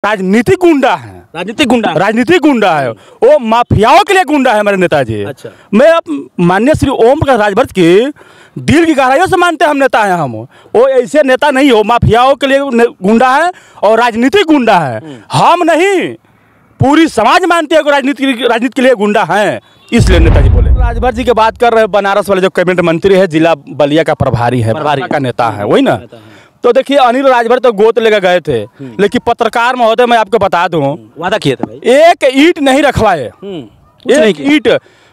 राजनीतिक गुंडा है। राजनीतिक गुंडा है वो, माफियाओं के लिए गुंडा है हमारे नेताजी। अच्छा। मैं अब माननीय श्री ओम प्रकाश राजभर की दिल की गहराइयों से मानते हैं हम नेता हैं। हम वो ऐसे नेता नहीं हो, माफियाओं के लिए गुंडा है और राजनीतिक गुंडा है। हम नहीं, पूरी समाज मानती है कि राजनीति के लिए गुंडा है, इसलिए नेताजी बोले। राजभर जी की बात कर रहे हैं, बनारस वाले जो कैबिनेट मंत्री है, जिला बलिया का प्रभारी है, का नेता है, वही ना। तो देखिए अनिल राजभर तो गोद लेकर गए थे, लेकिन पत्रकार महोदय मैं आपको बता दूं, वादा किए थे भाई, एक ईंट नहीं रखवाए। एक ईंट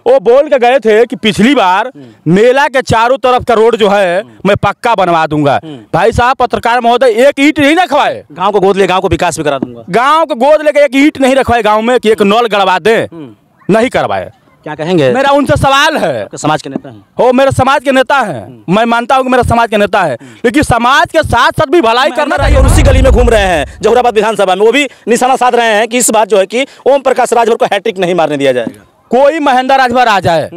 वो बोल के गए थे कि पिछली बार मेला के चारों तरफ का रोड जो है मैं पक्का बनवा दूंगा। भाई साहब पत्रकार महोदय एक ईंट नहीं रखवाए। गांव को गोद ले, गांव को विकास भी करा दूंगा। गांव को गोद लेके एक ईंट नहीं रखवाए गांव में कि एक नल गड़वा दे, नहीं करवाए। क्या कहेंगे? मेरा उनसे सवाल है। समाज के नेता हैं हो, मेरे समाज के नेता है, मैं मानता हूँ कि मेरा समाज के नेता है, लेकिन समाज के साथ साथ भी भलाई करना चाहिए। और उसी गली में घूम रहे हैं जहुराबाद विधानसभा में, वो भी निशाना साध रहे हैं कि इस बार जो है कि ओम प्रकाश राजभर को हैट्रिक नहीं मारने दिया जाएगा। कोई महेंद्र राजभर आ जाए,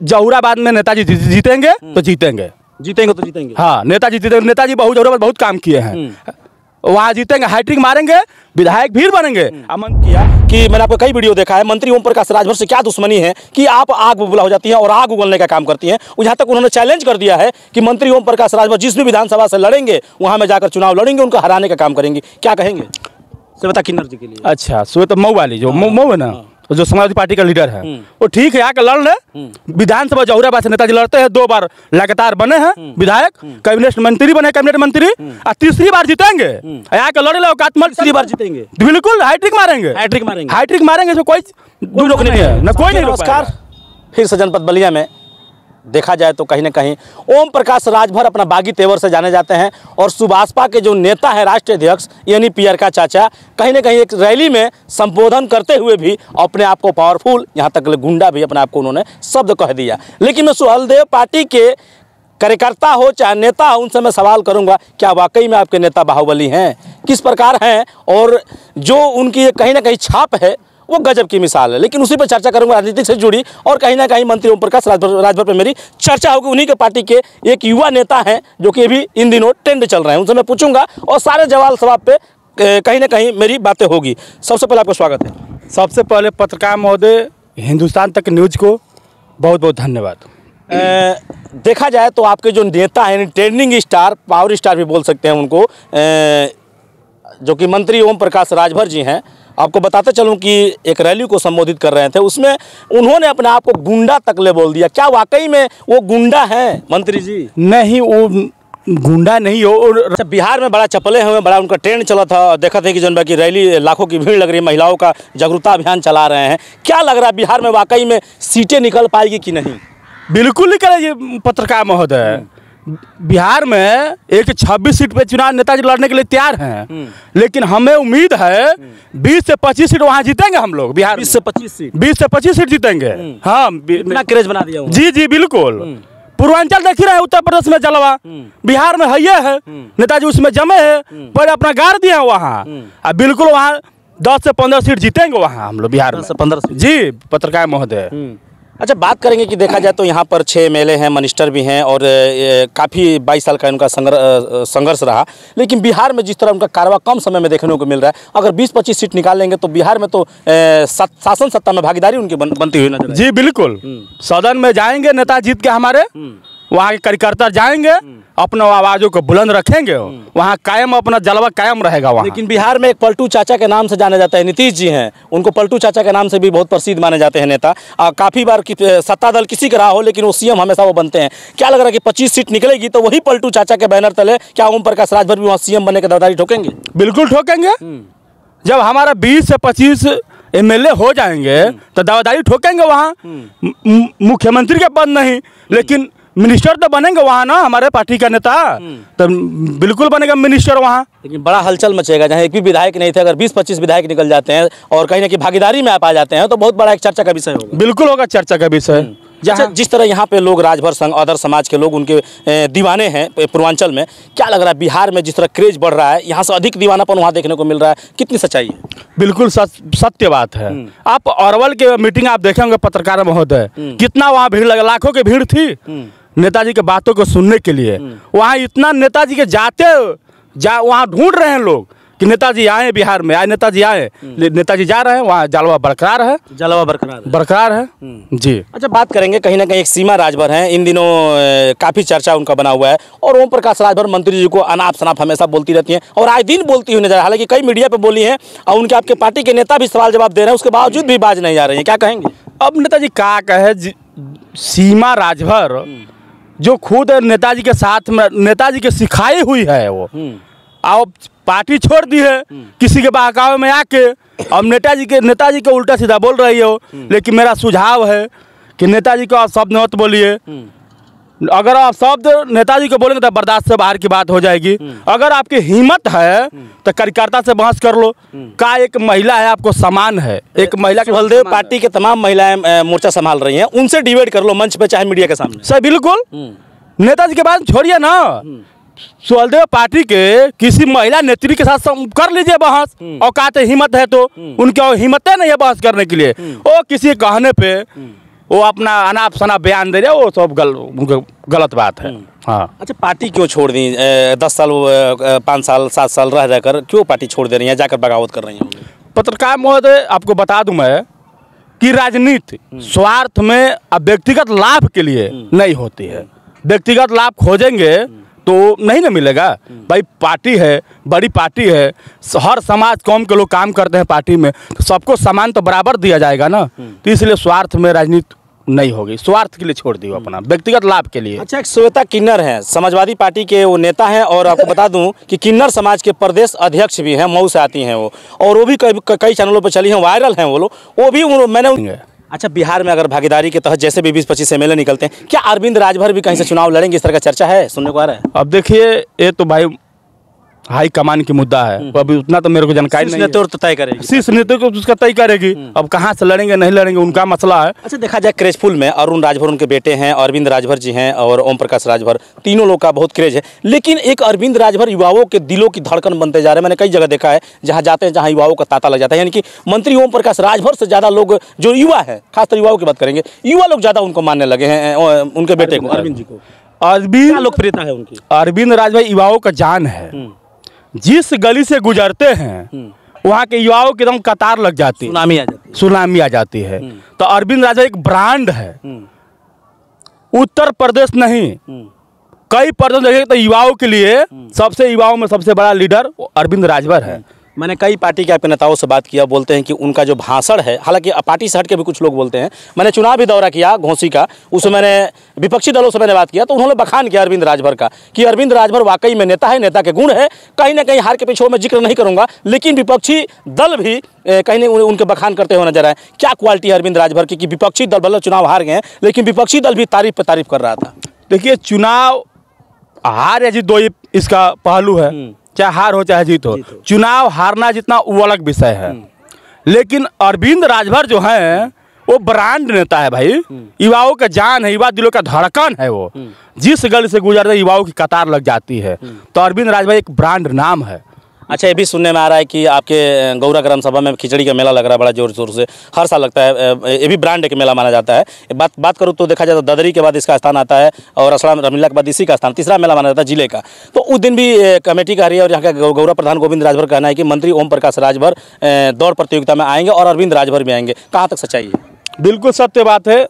जहुराबाद में नेताजी जीतेंगे तो जीतेंगे, तो जीतेंगे। हाँ नेताजी जीतेंगे। नेताजी जहुराबाद बहुत काम किए हैं, वहाँ जीतेंगे, हैट्रिक मारेंगे, विधायक भी बनेंगे। अमन किया कि मैंने आपको कई वीडियो देखा है, मंत्री ओम प्रकाश राजभर से क्या दुश्मनी है कि आप आग बुबला हो जाती हैं और आग उगलने का काम करती हैं। यहाँ तक उन्होंने चैलेंज कर दिया है कि मंत्री ओम प्रकाश राजभर जिस भी विधानसभा से लड़ेंगे वहाँ में जाकर चुनाव लड़ेंगे, उनको हराने का काम करेंगे। क्या कहेंगे श्वेता किन्नर जी के लिए? अच्छा, श्वेता मऊ वाली जो मऊ है ना, जो समाजवादी पार्टी का लीडर है, वो ठीक है, आके लड़ रहे। विधानसभा जहुराबाद से नेताजी लड़ते हैं, 2 बार लगातार बने हैं विधायक, कैबिनेट मंत्री बने, कैबिनेट मंत्री, और तीसरी बार जीतेंगे। आके लड़े लो, तीसरी बार जीतेंगे, बिल्कुल हैट्रिक मारेंगे, हैट्रिक मारेंगे। इसमें कोई रोक नहीं है, न कोई नहीं। नमस्कार, फिर से जनपद बलिया में देखा जाए तो कहीं ना कहीं ओम प्रकाश राजभर अपना बागी तेवर से जाने जाते हैं और सुभाषपा के जो नेता है राष्ट्रीय अध्यक्ष यानी पियर का चाचा, कहीं ना कहीं एक रैली में संबोधन करते हुए भी अपने आप को पावरफुल, यहाँ तक गुंडा भी अपने आप को उन्होंने शब्द कह दिया। लेकिन मैं सुहलदेव पार्टी के कार्यकर्ता हो चाहे नेता हो, उनसे मैं सवाल करूंगा, क्या वाकई में आपके नेता बाहुबली हैं? किस प्रकार हैं? और जो उनकी कहीं ना कहीं छाप है वो गजब की मिसाल है। लेकिन उसी पर चर्चा करूंगा राजनीतिक से जुड़ी, और कहीं ना कहीं मंत्री ओम प्रकाश राजभर पर मेरी चर्चा होगी। उन्हीं के पार्टी के एक युवा नेता हैं जो कि अभी इन दिनों ट्रेंड चल रहे हैं, उनसे मैं पूछूंगा और सारे सवाल पे कहीं ना कहीं मेरी बातें होगी। सबसे पहले आपको स्वागत है। सबसे पहले पत्रकार महोदय, हिंदुस्तान तक न्यूज को बहुत बहुत धन्यवाद। देखा जाए तो आपके जो नेता हैं, ट्रेंडिंग स्टार, पावर स्टार भी बोल सकते हैं उनको, जो कि मंत्री ओम प्रकाश राजभर जी हैं, आपको बताते चलूं कि एक रैली को संबोधित कर रहे थे, उसमें उन्होंने अपने आप को गुंडा तक बोल दिया। क्या वाकई में वो गुंडा हैं मंत्री जी? नहीं, वो गुंडा नहीं हो। बिहार में बड़ा चपले हुए, बड़ा उनका ट्रेंड चला था, देखा था कि जनता की रैली, लाखों की भीड़ लग रही है, महिलाओं का जागरूकता अभियान चला रहे हैं। क्या लग रहा है बिहार में वाकई में सीटें निकल पाएगी कि नहीं? बिल्कुल निकलेगी पत्रकार महोदय। बिहार में 26 सीट पे चुनाव नेताजी लड़ने के लिए तैयार हैं, लेकिन हमें उम्मीद है 20 से 25 सीट वहाँ जीतेंगे हम लोग। बिहार 20 से 25 सीट, 20 से 25 सीट जीतेंगे। हाँ, इतना क्रेज बना दिया। जी जी बिल्कुल। पूर्वांचल देख ही रहे हैं, उत्तर प्रदेश में जलवा, बिहार में है नेताजी उसमें जमे है, पर अपना गाड़ दिया वहाँ। अब बिल्कुल वहाँ 10 से 15 सीट जीतेंगे वहाँ हम लोग बिहार में। 15 सीट जी पत्रकार महोदय। अच्छा, बात करेंगे कि देखा जाए तो यहाँ पर 6 एमएलए हैं, मिनिस्टर भी हैं, और काफ़ी 22 साल का उनका संघर्ष रहा। लेकिन बिहार में जिस तरह उनका कारवा कम समय में देखने को मिल रहा है, अगर 20-25 सीट निकाल लेंगे तो बिहार में तो शासन सत्ता में भागीदारी उनकी बनती हुई नजर। जी बिल्कुल, सदन में जाएंगे नेता जीत के हमारे, वहाँ के कार्यकर्ता जाएंगे, अपना आवाज़ों को बुलंद रखेंगे, वहाँ कायम अपना जलवा कायम रहेगा वहाँ। लेकिन बिहार में एक पलटू चाचा के नाम से जाने जाता है, नीतीश जी हैं, उनको पलटू चाचा के नाम से भी बहुत प्रसिद्ध माने जाते हैं नेता। काफ़ी बार सत्ता दल किसी का रहा हो, लेकिन वो सीएम हमेशा वो बनते हैं। क्या लग रहा है कि 25 सीट निकलेगी तो वही पलटू चाचा के बैनर तले क्या ओम प्रकाश राजभर भी वहाँ सीएम बनने की दावेदारी ठोकेंगे? बिल्कुल ठोकेंगे। जब हमारा 20 से 25 एमएलए हो जाएंगे तो दावेदारी ठोकेंगे वहाँ। मुख्यमंत्री के पद नहीं, लेकिन मिनिस्टर तो बनेंगे वहाँ ना, हमारे पार्टी का नेता तो बिल्कुल बनेगा मिनिस्टर वहाँ। लेकिन बड़ा हलचल मचेगा, जहाँ एक भी विधायक नहीं थे, अगर 20-25 विधायक निकल जाते हैं और कहीं ना कहीं भागीदारी में आप आ जाते हैं तो बहुत बड़ा एक चर्चा का विषय होगा। बिल्कुल होगा चर्चा का विषय। जहाँ जिस तरह यहाँ पे लोग राजभर संघ अदर समाज के लोग उनके दीवाने हैं पूर्वांचल में, क्या लग रहा है बिहार में जिस तरह क्रेज बढ़ रहा है, यहाँ से अधिक दीवानापन वहाँ देखने को मिल रहा है, कितनी सच्चाई है? बिल्कुल सत्य बात है। आप अरवल के मीटिंग आप देखेंगे पत्रकार महोदय, कितना वहाँ भीड़ लगा, लाखों की भीड़ थी नेताजी के बातों को सुनने के लिए। वहाँ इतना नेताजी के वहाँ ढूंढ रहे हैं लोग कि नेताजी आए बिहार में, आज नेताजी आए, नेताजी जा रहे हैं, वहाँ जलवा बरकरार है, जलवा बरकरार है जी। अच्छा, बात करेंगे कहीं ना कहीं एक सीमा राजभर हैं, इन दिनों काफ़ी चर्चा उनका बना हुआ है और ओम प्रकाश राजभर मंत्री जी को अनाप शनाप हमेशा बोलती रहती हैं और आए दिन बोलती हुई नजर, हालांकि कई मीडिया पे बोली हैं और उनके आपके पार्टी के नेता भी सवाल जवाब दे रहे हैं, उसके बावजूद भी बाज नहीं आ रही हैं, क्या कहेंगे? अब नेताजी क्या कहे, सीमा राजभर जो खुद नेताजी के साथ में, नेताजी के सिखाई हुई है वो, अब पार्टी छोड़ दी है किसी के बहकावे में आके, अब नेताजी के उल्टा सीधा बोल रही हो। लेकिन मेरा सुझाव है कि नेताजी को आप शब्द मत बोलिए, अगर आप शब्द नेताजी को बोलेंगे तो बर्दाश्त से बाहर की बात हो जाएगी। अगर आपकी हिम्मत है तो कार्यकर्ता से बहस कर लो, का एक महिला है आपको समान है, एक महिला के बलदेव पार्टी के तमाम महिलाएं मोर्चा संभाल रही हैं, उनसे डिबेट कर लो मंच पे चाहे मीडिया के सामने। सर बिल्कुल, नेताजी के बाद छोड़िए ना, सुहलदेव पार्टी के किसी महिला नेत्री के साथ कर लीजिए बहस, औकात हिम्मत है तो, उनकी हिम्मत है नहीं है बहस करने के लिए। वो किसी कहने पे वो अपना अनाप शनाप बयान दे रहे, वो सब गलत बात है। हाँ। अच्छा, पार्टी क्यों छोड़ दी? 10 साल 5 साल 7 साल रह रहकर क्यों पार्टी छोड़ दे रही हैं, जाकर बगावत कर रही हैं? पत्रकार महोदय, आपको बता दूं मैं कि राजनीति स्वार्थ में अब व्यक्तिगत लाभ के लिए नहीं होती है। व्यक्तिगत लाभ खोजेंगे तो नहीं ना मिलेगा भाई। पार्टी है, बड़ी पार्टी है, हर समाज कौम के लोग काम करते हैं पार्टी में, तो सबको समान तो बराबर दिया जाएगा ना। तो इसलिए स्वार्थ में राजनीति नहीं होगी, स्वार्थ के लिए छोड़ दी अपना, व्यक्तिगत लाभ के लिए। अच्छा, एक श्वेता किन्नर हैं, समाजवादी पार्टी के वो नेता हैं और आपको बता दूं कि किन्नर समाज के प्रदेश अध्यक्ष भी हैं, मऊ से आती हैं वो, और वो भी कई चैनलों पर चली हैं, वायरल हैं वो लोग, वो भी मैंने। अच्छा, बिहार में अगर भागीदारी के तहत जैसे भी 20-25 एमएलए निकलते हैं, क्या अरविंद राजभर भी कहीं से चुनाव लड़ेंगे, इस तरह का चर्चा है, सुनने को आ रहा है? अब देखिए, ये तो भाई हाई कमान की मुद्दा है, अभी उतना तो मेरे को जानकारी नहीं है। तो तय करेगी, शीर्ष नेतृत्व को उसका तय करेगी। अब कहाँ से लड़ेंगे नहीं लड़ेंगे उनका मसला है। अच्छा, देखा जाए क्रेजफुल में अरुण राजभर उनके बेटे हैं, अरविंद राजभर जी हैं और ओम प्रकाश राजभर, तीनों लोग का बहुत क्रेज है। लेकिन एक अरविंद राजभर युवाओं के दिलों की धड़कन बनते जा रहे हैं। मैंने कई जगह देखा है जहाँ जाते हैं जहाँ युवाओं का तांता लग जाता है, यानी कि मंत्री ओम प्रकाश राजभर से ज़्यादा लोग जो युवा है, खासकर युवाओं की बात करेंगे, युवा लोग ज़्यादा उनको मानने लगे हैं, उनके बेटे को, अरविंद जी को। अरविंद लोकप्रियता है उनकी। अरविंद राजभर युवाओं का जान है, जिस गली से गुजरते हैं वहाँ के युवाओं की एकदम कतार लग जाती है, सुनामी आ जाती है। तो अरविंद राजभर एक ब्रांड है, उत्तर प्रदेश नहीं कई प्रदेश देखें तो युवाओं के लिए युवाओं में सबसे बड़ा लीडर अरविंद राजभर है। मैंने कई पार्टी के अपने नेताओं से बात किया, बोलते हैं कि उनका जो भाषण है, हालांकि पार्टी से हट के भी कुछ लोग बोलते हैं, मैंने चुनाव भी दौरा किया घोसी का, उसमें मैंने विपक्षी दलों से मैंने बात किया तो उन्होंने बखान किया अरविंद राजभर का कि अरविंद राजभर वाकई में नेता है, नेता के गुण है, कहीं ना कहीं हार के पीछे मैं जिक्र नहीं करूंगा, लेकिन विपक्षी दल भी कहीं ना उनके बखान करते हुए नजर आए। क्या क्वालिटी है अरविंद राजभर की कि विपक्षी दल भले चुनाव हार गए लेकिन विपक्षी दल भी तारीफ पे तारीफ कर रहा था? देखिए, चुनाव हार या जीत दो इसका पहलू है, चाहे हार हो चाहे जीत हो। चुनाव हारना जितना वो अलग विषय है, लेकिन अरविंद राजभर जो है वो ब्रांड नेता है भाई, युवाओं का जान है, युवा दिलों का धड़कन है। वो जिस गली से गुजरते युवाओं की कतार लग जाती है। तो अरविंद राजभर एक ब्रांड नाम है। अच्छा, ये भी सुनने में आ रहा है कि आपके गौरा ग्राम सभा में खिचड़ी का मेला लग रहा है बड़ा जोर शोर से, हर साल लगता है, ये भी ब्रांड के मेला माना जाता है। बात करूँ तो देखा जाए तो ददरी के बाद इसका स्थान आता है और असलाम रमीला के बाद इसी का स्थान, तीसरा मेला माना जाता है जिले का। तो उस दिन भी कमेटी का रही है और यहाँ का गौरा प्रधान गोविंद राजभर का कहना है कि मंत्री ओम प्रकाश राजभर दौड़ प्रतियोगिता में आएंगे और अरविंद राजभर भी आएंगे। कहाँ तक सच्चाई है? बिल्कुल सत्य बात है,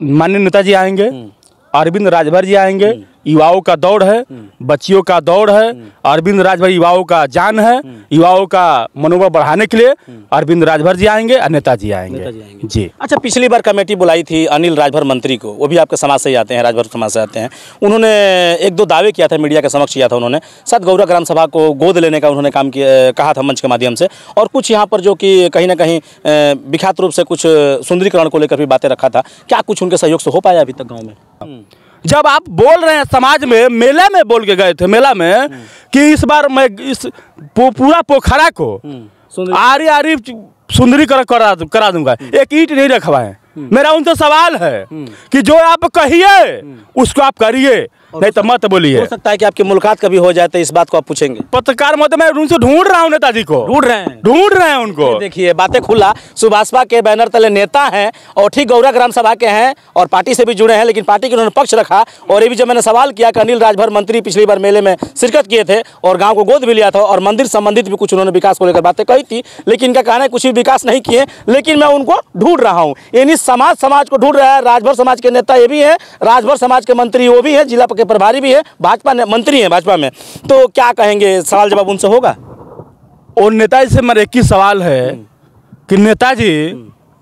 माननीय नेताजी आएंगे, अरविंद राजभर जी आएंगे। युवाओं का दौड़ है, बच्चियों का दौड़ है, अरविंद राजभर युवाओं का जान है, युवाओं का मनोबल बढ़ाने के लिए अरविंद राजभर जी आएंगे और नेताजी आएंगे जी। अच्छा, पिछली बार कमेटी बुलाई थी अनिल राजभर मंत्री को, वो भी आपके समाज से ही आते हैं, राजभर समाज से आते हैं। उन्होंने 1-2 दावे किया था, मीडिया के समक्ष किया था उन्होंने, शायद गौरा ग्राम सभा को गोद लेने का उन्होंने काम किया, कहा था मंच के माध्यम से, और कुछ यहाँ पर जो कि कहीं ना कहीं विख्यात रूप से कुछ सुंदरीकरण को लेकर भी बातें रखा था। क्या कुछ उनके सहयोग से हो पाया अभी तक गाँव में? जब आप बोल रहे हैं समाज में, मेले में बोल के गए थे, मेला में कि इस बार मैं इस पूरा पोखरा को आरी सुंदरीकरण करा दूंगा, एक ईंट नहीं रखवाए। मेरा उनसे सवाल है कि जो आप कहिए उसको आप करिए। नहीं तो मत बोलिए। हो सकता है कि आपकी मुलाकात कभी हो जाए तो इस बात को आप पूछेंगे। पत्रकार मत, मैं उनसे ढूंढ रहा हूँ नेताजी को, ढूंढ रहे हैं उनको। देखिए बातें खुला, सुभाषपा के बैनर तले नेता हैं और ठीक गौरा ग्राम सभा के हैं और पार्टी से भी जुड़े हैं, लेकिन पार्टी के उन्होंने पक्ष रखा। और ये भी जब मैंने सवाल किया कि अनिल राजभर मंत्री पिछली बार मेले में शिरकत किए थे और गाँव को गोद भी लिया था और मंदिर संबंधित भी कुछ उन्होंने विकास को लेकर बातें कही थी, लेकिन इनका कहना है कुछ भी विकास नहीं किए, लेकिन मैं उनको ढूंढ रहा हूँ। यानी समाज को ढूंढ रहा है। राजभर समाज के नेता ये भी है, राजभर समाज के मंत्री वो भी है, जिला के प्रभारी भी है, भाजपा मंत्री है भाजपा में। तो क्या कहेंगे, सवाल जवाब उनसे होगा? और नेताजी से मेरा एक ही सवाल है कि नेताजी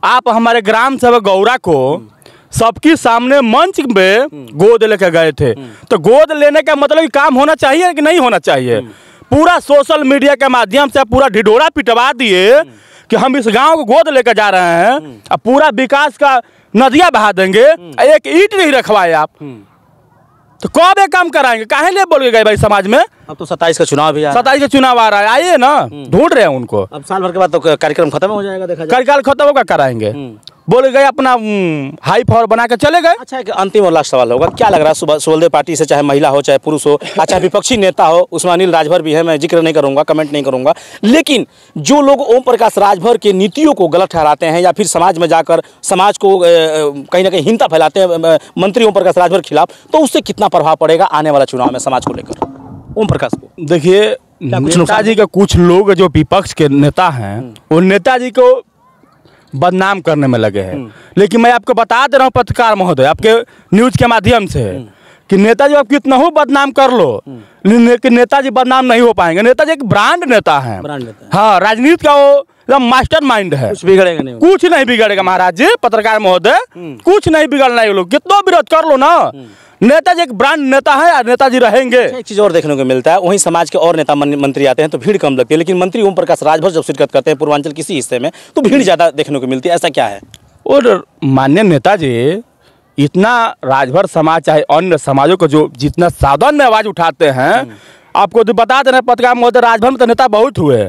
आप हमारे ग्राम सभा गौरा को सबके सामने मंच में गोद लेकर गए थे, तो गोद लेने का मतलब काम होना चाहिए कि नहीं होना चाहिए? पूरा सोशल मीडिया के माध्यम से पूरा ढिढोरा पिटवा दिए कि हम इस गांव को गोद लेकर जा रहे हैं, अब पूरा विकास का नदियां बहा देंगे, एक ईंट नहीं रखवाए आप, तो कब ये काम कराएंगे? काहे लिए बोल के गए भाई समाज में? अब तो 27 का चुनाव भी 27 का चुनाव आ रहा है, आइए ना, ढूंढ रहे हैं उनको। अब साल भर के बाद तो कार्यक्रम खत्म हो जाएगा, देखा जाए कार्यकाल खत्म होगा, कराएंगे। बोल गए अपना हाई पावर बना के चले गए। अच्छा, एक अंतिम और लास्ट सवाल होगा, क्या लग रहा है सुहेलदेव पार्टी से, चाहे महिला हो चाहे पुरुष हो, अच्छा विपक्षी नेता हो, उसमें अनिल राजभर भी है, मैं जिक्र नहीं करूंगा, कमेंट नहीं करूंगा, लेकिन जो लोग ओम प्रकाश राजभर के नीतियों को गलत ठहराते हैं या फिर समाज में जाकर समाज को कहीं ना कहीं हिंसा फैलाते हैं मंत्री ओम प्रकाश राजभर के खिलाफ, तो उससे कितना प्रभाव पड़ेगा आने वाला चुनाव में समाज को लेकर ओम प्रकाश को? देखिए, नेताजी के कुछ लोग जो विपक्ष के नेता हैं वो नेताजी को बदनाम करने में लगे हैं, लेकिन मैं आपको बता दे रहा हूँ पत्रकार महोदय, आपके न्यूज के माध्यम से, कि नेताजी आप कितना हो बदनाम कर लो, लेकिन नेताजी बदनाम नहीं हो पाएंगे। नेताजी एक ब्रांड नेता है, हाँ, राजनीति का वो एकदम मास्टर माइंड है, कुछ बिगड़ेगा नहीं, कुछ नहीं बिगड़ेगा महाराज जी, पत्रकार महोदय, कुछ नहीं बिगड़ना है। लोग कितना विरोध कर लो ना, नेताजी एक ब्रांड नेता है और नेताजी रहेंगे। एक चीज़ और देखने को मिलता है, वहीं समाज के और नेता मंत्री आते हैं तो भीड़ कम लगती है, लेकिन मंत्री ओम प्रकाश राजभर जब शिरकत करते हैं पूर्वांचल किसी हिस्से में तो भीड़ ज़्यादा देखने को मिलती है, ऐसा क्या है? और माननीय नेताजी इतना राजभर समाज चाहे अन्य समाजों को जो जितना साधन में आवाज़ उठाते हैं, आपको तो बता देना पत्रकार महोदय, राजभर में तो नेता बहुत हुए,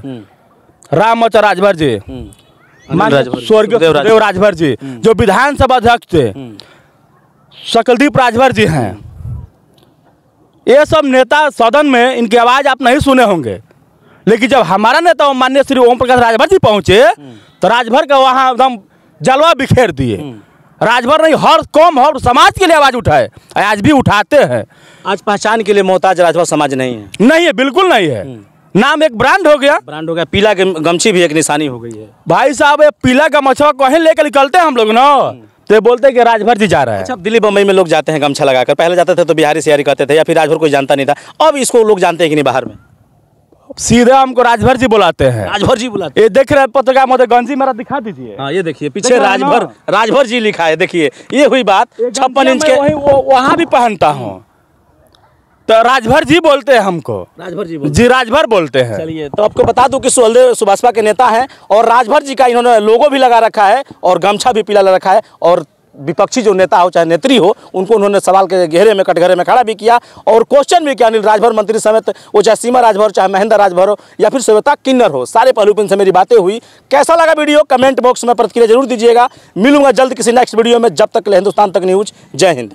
रामचंद्र राजभर जी, स्वर्गीय सुखदेव राजभर जी जो विधानसभा अध्यक्ष थे, सकलदीप राजभर जी हैं, ये सब नेता सदन में इनकी आवाज़ आप नहीं सुने होंगे, लेकिन जब हमारा नेता माननीय श्री ओम प्रकाश राजभर जी पहुंचे तो राजभर का वहाँ एकदम जलवा बिखेर दिए। राजभर नहीं, हर कौम हर समाज के लिए आवाज़ उठाए, आज भी उठाते हैं। आज पहचान के लिए मोहताज राजभर समाज नहीं है, नहीं है, बिल्कुल नहीं है, नाम एक ब्रांड हो गया, पीला गमछी भी एक निशानी हो गई है। भाई साहब, ये पीला गमछा कहीं लेकर निकलते हैं हम लोग ना, तो बोलते हैं कि राजभर जी जा रहे हैं। अच्छा, दिल्ली बम्बई में लोग जाते हैं गमछा लगाकर, पहले जाते थे तो बिहारी सियारी कहते थे या फिर राजभर कोई जानता नहीं था, अब इसको लोग जानते हैं कि नहीं बाहर में? सीधे हमको राजभर जी बुलाते हैं, राजभर जी बुलाते हैं। ये देख रहे हैं पत्रकार महोदय, गंजी मेरा दिखा दीजिए। हाँ, ये देखिए पीछे राजभर जी लिखा है, देखिए ये हुई बात। 56 इंच के वहाँ भी पहनता हूँ, तो राजभर जी बोलते हैं हमको, राजभर जी राजभर बोलते हैं। चलिए, तो आपको बता दूं कि सुहेलदेव सुभाषपा के नेता हैं और राजभर जी का इन्होंने लोगो भी लगा रखा है और गमछा भी पीला लगा रखा है, और विपक्षी जो नेता हो चाहे नेत्री हो उनको उन्होंने सवाल के घेरे में कटघरे में खड़ा भी किया और क्वेश्चन भी किया। अनिल राजभर मंत्री समेत, वो चाहे सीमा राजभर, चाहे महेंद्र राजभर हो या फिर श्वेता किन्नर हो, सारे पहलू पे मेरी बातें हुई। कैसा लगा वीडियो कमेंट बॉक्स में प्रतिक्रिया जरूर दीजिएगा। मिलूंगा जल्द किसी नेक्स्ट वीडियो में, जब तक के लिए हिंदुस्तान तक न्यूज। जय हिंद।